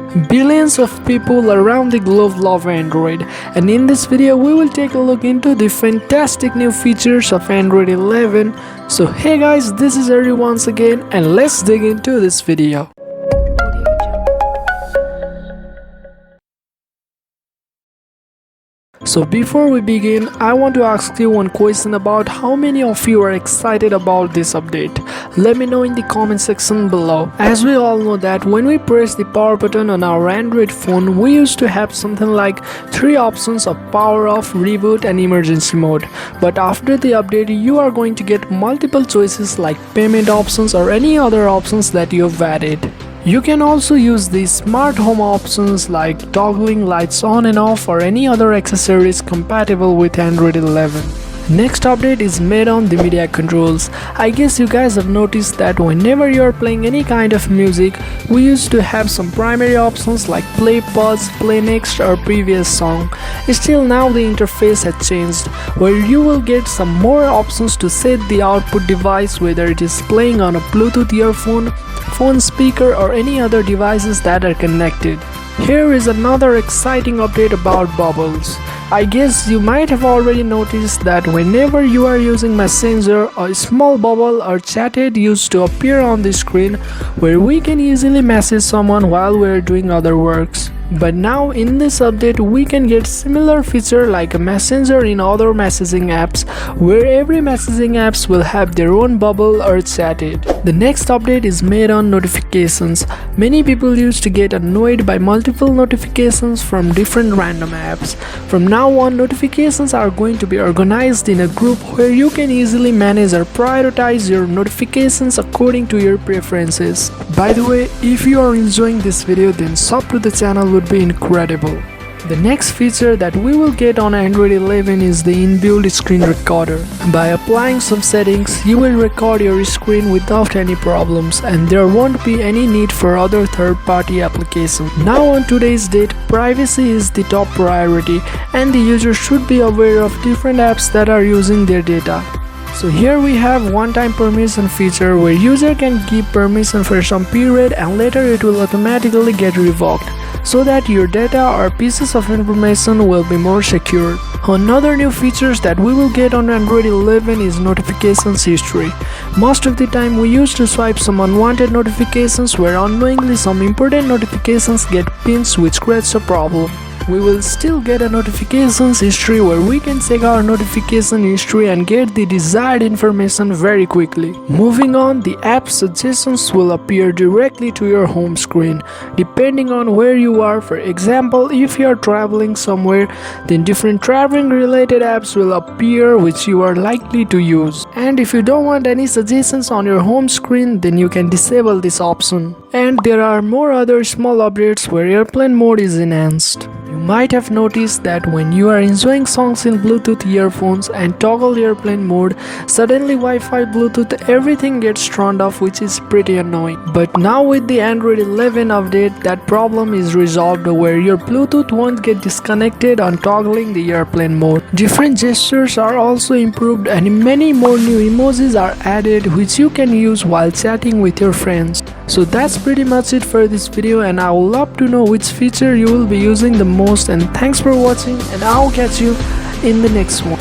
Billions of people around the globe love Android, and in this video we will take a look into the fantastic new features of Android 11. So hey guys, this is Ari once again, and let's dig into this video. So before we begin, I want to ask you one question about how many of you are excited about this update. Let me know in the comment section below. As we all know that when we press the power button on our Android phone, we used to have something like 3 options of power off, reboot and emergency mode. But after the update, you are going to get multiple choices like payment options or any other options that you have added. You can also use the smart home options like toggling lights on and off or any other accessories compatible with Android 11. Next update is made on the media controls. I guess you guys have noticed that whenever you are playing any kind of music, we used to have some primary options like play, pause, play next or previous song. Still now the interface has changed, where you will get some more options to set the output device, whether it is playing on a Bluetooth earphone, phone speaker or any other devices that are connected. Here is another exciting update about bubbles. I guess you might have already noticed that whenever you are using Messenger, a small bubble or chatted used to appear on the screen where we can easily message someone while we are doing other works. But now in this update we can get similar feature like a Messenger in other messaging apps, where every messaging apps will have their own bubble or chatted. The next update is made on notifications. Many people used to get annoyed by multiple notifications from different random apps. From now on, notifications are going to be organized in a group where you can easily manage or prioritize your notifications according to your preferences. By the way, if you are enjoying this video, then sub to the channel would be incredible. The next feature that we will get on Android 11 is the inbuilt screen recorder. By applying some settings, you will record your screen without any problems, and there won't be any need for other third-party applications. Now on today's date, privacy is the top priority, and the user should be aware of different apps that are using their data. So here we have one-time permission feature where user can give permission for some period and later it will automatically get revoked, so that your data or pieces of information will be more secure. Another new features that we will get on Android 11 is notifications history. Most of the time we used to swipe some unwanted notifications where unknowingly some important notifications get pinched, which creates a problem. We will still get a notifications history where we can check our notification history and get the desired information very quickly. Moving on, the app suggestions will appear directly to your home screen depending on where you are. For example, if you are traveling somewhere, then different traveling related apps will appear which you are likely to use. And if you don't want any suggestions on your home screen, then you can disable this option. And there are more other small updates where airplane mode is enhanced. You might have noticed that when you are enjoying songs in Bluetooth earphones and toggle airplane mode, suddenly Wi-Fi, Bluetooth, everything gets turned off, which is pretty annoying. But now with the Android 11 update, that problem is resolved where your Bluetooth won't get disconnected on toggling the airplane mode. Different gestures are also improved and many more new emojis are added which you can use while chatting with your friends. So that's pretty much it for this video, and I would love to know which feature you will be using the most, and thanks for watching, and I'll catch you in the next one.